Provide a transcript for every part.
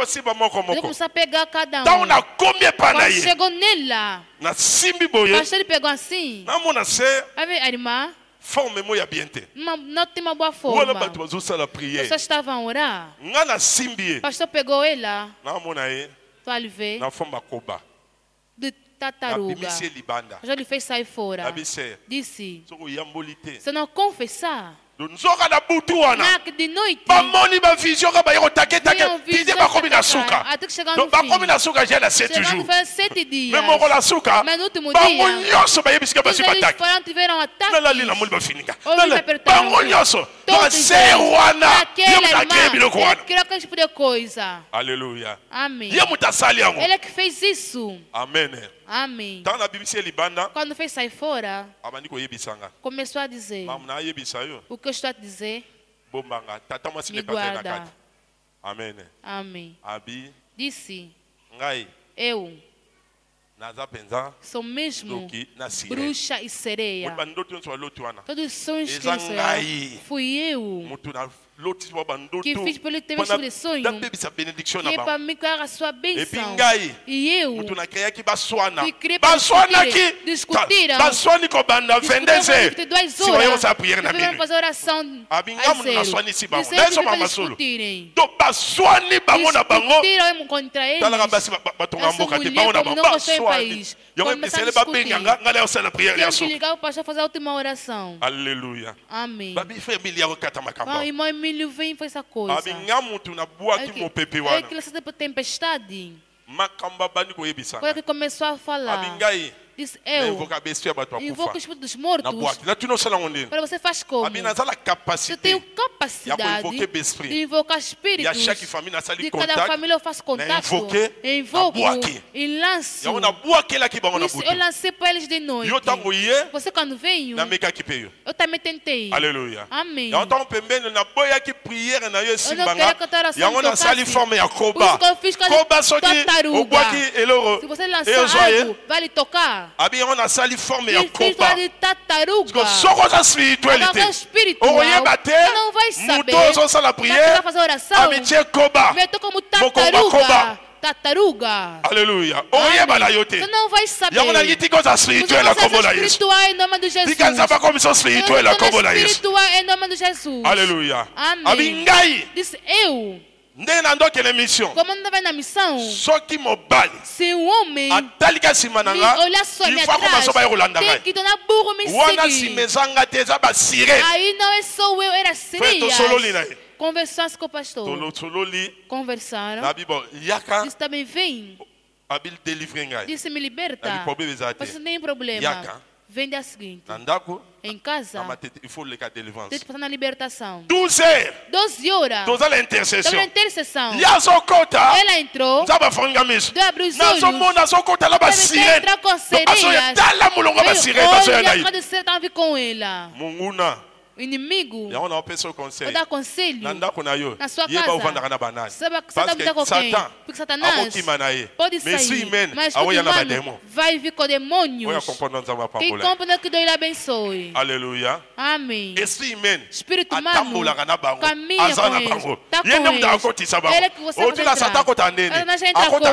Ele começou a pegar cada um. Quando chegou nela, o pastor pegou assim. A irmã não tem uma boa forma. As pessoas estavam a orar. O pastor pegou ela. Tu ali vê. De tartaruga. Já lhe fez sair fora. Disse: se não confessar, de noite, até que chegar no fim, 7 dias. Mas no último dia, eles foram, tiveram ataque. Ele criou aquele tipo de coisa. Aleluia. Amém. Ele é que fez isso. Amém. Amém. Quando fez sair fora, começou a dizer: o que eu estou a dizer, me guarda. Amém. Amém. Disse: eu sou mesmo bruxa e sereia. Todos os sonhos que ele fui eu que fiz pelo teu mesmo sonho, que é para me criar a sua bênção. E eu que criei para discutiram 22 horas que fazer oração a zero. Discutiram contra eles. Essa mulher como não gostou em país. Começaram a discutir. Tinha que ligar o pastor a fazer a última oração. Aleluia. Amém. Irmão Emílio vem e faz essa coisa. É que ele está por tempestade. Foi que começou a falar. Disse: eu invoco o espírito dos mortos. Para você faz como? Eu tenho capacidade de invocar espíritos. De cada família eu faço contato. Invoco e lanço. Isso eu lancei para eles de noite. Você quando veio, eu também tentei. Aleluia. Amém. Eu não quero cantar assim. Por isso que eu fiz com a tartaruga. Se você lançar algo, vai lhe tocar. Espírito de tartaruga. Espiritual. Não vai saber. Vai fazer oração. Meto como tartaruga. Tartaruga. Aleluia. Você não vai saber. Espiritual em nome de Jesus. Espiritual em nome de Jesus. Aleluia. Amém. Disse eu. Como não vai na missão, se um homem olhar só me atrás, tem que donar burro me seguir. Aí não é só eu, era Sirias. Conversamos com o pastor. Conversaram. Disse também: vem. Disse: me liberta. Mas não tem problema. Vem da seguinte: em casa, tem que passar na libertação. 12 horas. Estava na intercessão. Ela entrou. Deu abrir os olhos. Ela entrou com serias. Olha, agradecer, estava com ela. O inimigo, eu dou conselho na sua casa. Sabe que você está com quem? Porque Satanás pode sair, mas o demônio vai vir com demônios. Quem compra que Deus lhe abençoe. Aleluia. Amém. Espírito humano caminha com eles. Está com eles. Ele é que você pode entrar. Ela já entra como?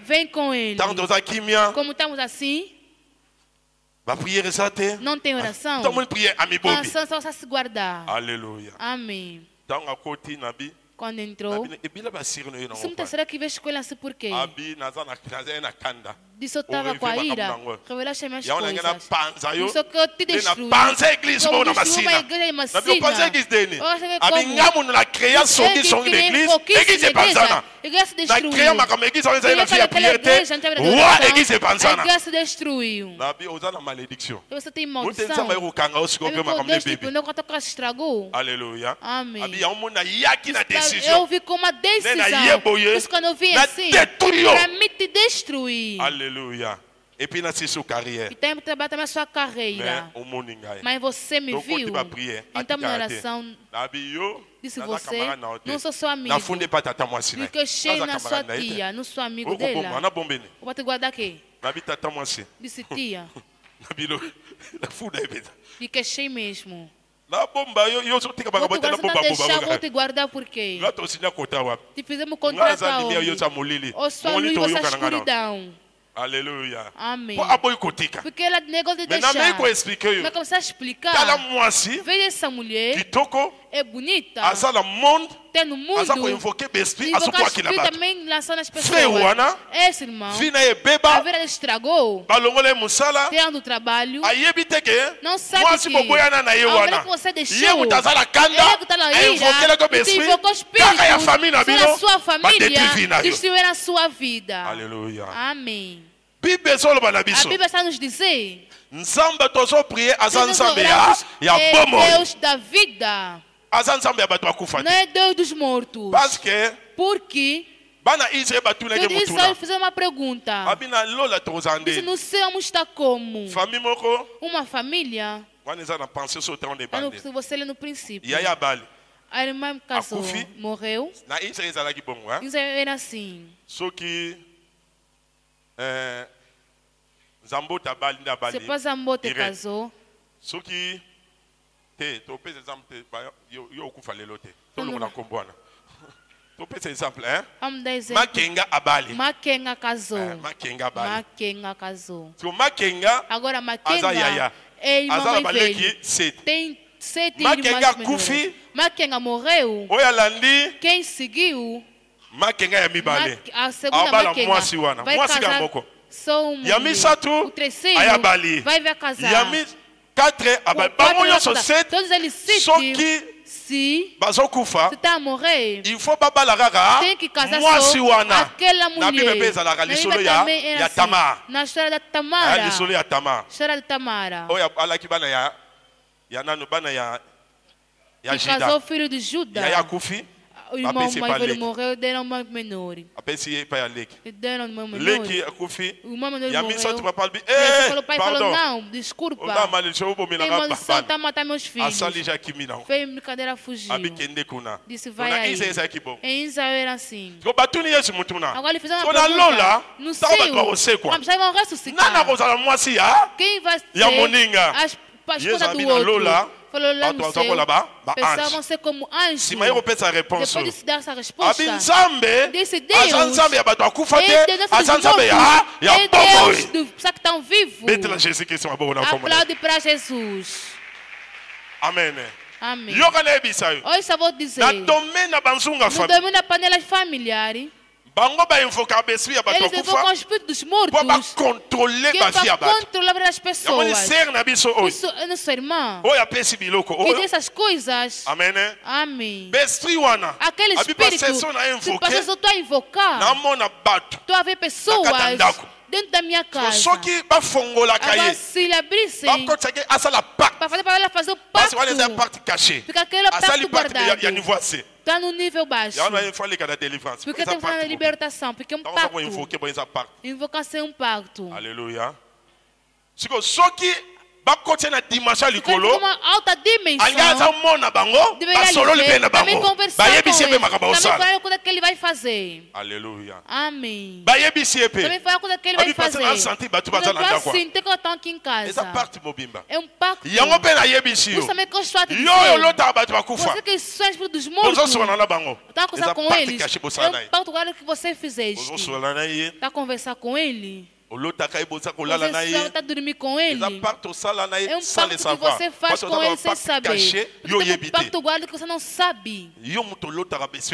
Vem com ele. Como estamos assim, não tem oração. Oração só se guardar. Aleluia. Amém. Quando entrou, será que vejo com ele assim por quê? Disse: eu estava com a ira. Revelaste minhas coisas. Isso que eu te destruí. Eu destruí uma igreja macia. Igreja se destruiu. A igreja se destruiu. Você tem maldição. Não conta que estragou. Aleluia. Amém. Eu vi como uma decisão. Por isso quando eu vi assim, para me te destruir. Aleluia. E puis na sua carreira. E tem que trabalhar também a sua carreira. Mas você me viu. Então minha oração disse: você não sou seu amigo. Porque eu cheio na sua tia, não sou amigo dela. Eu vou te guardar aqui. Disse: tia. Fiquei cheio mesmo. La bomba, yo sou tika baka bota la bomba bomba. Vou te guardar por quê? Lá tô sinha kota wa. Te fizemos contrato aonde? Ou sua luz ou sua escuridão. Alléluia. Amém. Porque ela negou de deixar. Mas começar a explicar. Veja essa mulher. É bonita. Tem no mundo. Invocar espírito também lançando as pessoas. Esse irmão. A vida estragou. Tendo o trabalho. Não sabe que a vida que você deixou. Ele que está na ira. Te invocou espírito. Sobre a sua família. Destruir a sua vida. Aleluia. Amém. A Bíblia está nos dizer. Deus da vida. Não é Deus dos mortos. Porque Israel fez uma pergunta. Disse, no céu está como? Uma família. Se você lê no princípio. A irmã casou, morreu. Israel era assim. Se pas Zambo te casou. Soki te to pese exemple yo kufa lelo te. To longa kombwana. To pese exemple Makenga abali. Makenga casou. Makenga abali. Makenga casou. So Makenga agora Makenga é irmã velha. Tem 7 Makenga kufi. Makenga morreu. Oyalandi. Quem seguiu? Makenga ya mibale. A segunda Makenga mwasi wana. Mwasi ga moko. Yami satu o terceiro ayabali. Vai ver casar. Yami 4 abali. Bango yoso 7. Todos eles 7. Soki se bazokufa. Tá morrer. Il faut babala gaga. Tem que casar mwasi wana. Aquela mulher. Na Bíblia pesa la lisolo ya Tamar. Na história da Tamara. Lisolo ya Tamar. História da Tamara. Oya alaki bana ya nanu bana ya Jida. Casou o filho de Judá. Ya Kufi. O irmão mais velho morreu, deram uma menor. Deram uma menor. Leki Kufi. O irmão menor morreu. O pai falou, não, desculpa. Tem maldição, tá matando meus filhos. Veio brincadeira, fugiu. Disse, vai aí. Em Israel era assim. Agora ele fez uma pergunta. No céu, vamos ressuscitar. Quem vai ser a esposa do outro? Falou lá no céu, pensavam ser como anjos. Depois de dar essa resposta, disse Deus, é Deus dos que estão vivos. Aplaude para Jesus. Amém. Amém. Hoje só vou dizer, no domínio da panela familiar, eles invocam o espírito dos mortos para controlar as pessoas. Isso é nosso irmão que diz essas coisas. Amém. Amém. Aquele espírito, se passas eu estou a invocar, estou a ver pessoas dentro da minha casa. Agora, se ele abrissem para ela fazer o pacto, fica aquele pacto guardado. Está no nível baixo. Porque tem que fazer a libertação. Porque é um pacto. Invocação é um pacto. Aleluia. Uma alta dimensão. Também conversar com ele. Também falar o que ele vai fazer. Aleluia. Amém. Também falar o que ele vai fazer. Assim, tem que eu estou aqui em casa. É um pacto. Você também gostou de dizer. Você que só é espírito dos mortos. Está a conversar com eles. É um pacto agora que você fizeste. Está a conversar com ele. Você está a dormir com ele. É um pacto que você faz com ele sem saber. Porque tem um pacto guarda que você não sabe.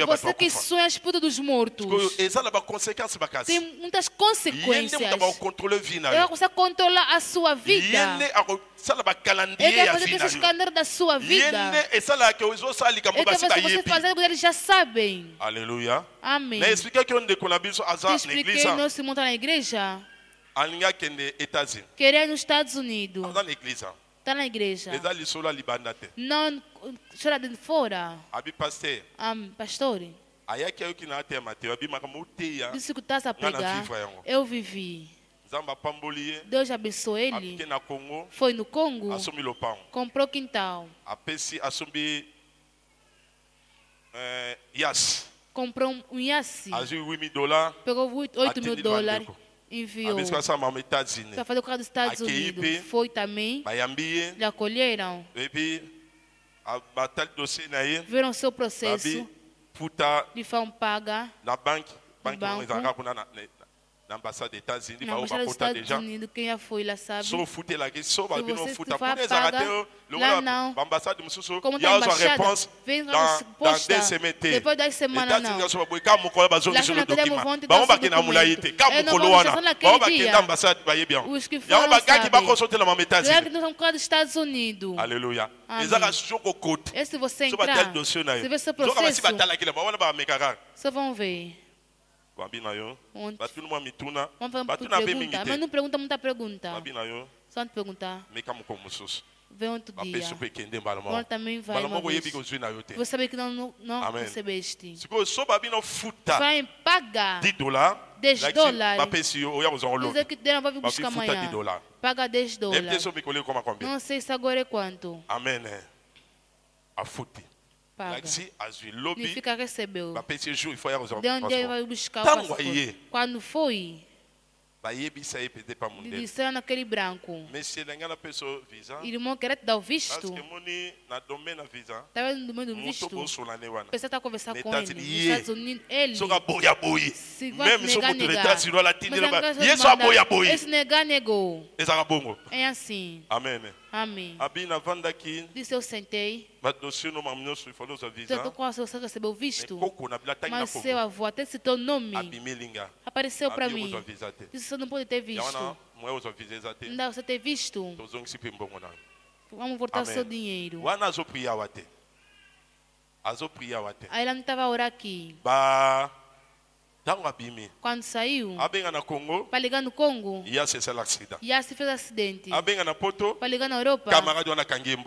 Você que sonha espírito dos mortos. Tem muitas consequências. Ele consegue controlar a sua vida. Ele vai fazer esses calendários da sua vida. Ele vai fazer você fazer o que eles já sabem. Aleluia. Amém. Te expliquei nosso irmão está na igreja. Queria nos Estados Unidos. Está na igreja. Não, chora de fora. Pastor. Disse que está a pregar. Eu vivi. Deus abençoou ele. Foi no Congo. Comprou quintal. Comprou um yassi. Pegou $8,000. Enviou para fazer o carro dos Estados Unidos. Foi também. Lhe acolheram. Viram seu processo. De forma paga. Na banque. Na ambassade des États-Unis, na ambassade dos Estados Unidos, quem já foi lá sabe. Se você paga, lá não. Como tem embaixada, vem na posta, depois das semanas não. Lá na cadeia vão te dar esse documento. É na organização naquele dia. Os que foram sabem. Claro que nós vamos para os Estados Unidos. Aleluia. E se você entrar, se vê seu processo, só vão ver. Vamos perguntar, mas não pergunta muita pergunta. Só te perguntar. Vem outro dia. Agora também vai uma vez. Você sabe que não recebeste. Vai pagar $10. Dizer que não vai vir buscar amanhã. Paga $10. Não sei se agora é quanto. Amém. A fute. Paga. Significa recebeu. De onde ele vai buscar o passaporte? Quando foi? Disseram naquele branco. Irmão, quer te dar o visto? Estava no domínio do visto. A pessoa está conversando com ele. Nos Estados Unidos, ele. Se vai negar. Esse negar, negou. É assim. Amém. Amém. Disse eu sentei. Você recebeu o visto? Mas seu avô até citou o nome. Apareceu para mim. Disse você não pode ter visto. Não, você ter visto. Vamos voltar o seu dinheiro. Aí ela não estava a orar aqui. Quando saiu, para ligar no Congo, já se fez acidente. Para ligar na Europa,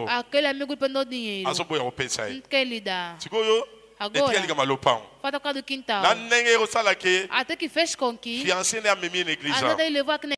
aquele amigo perdeu dinheiro. Não quer lhe dar. Agora, falta por causa do quintal. Até que fez com que a nada ele levou aqui na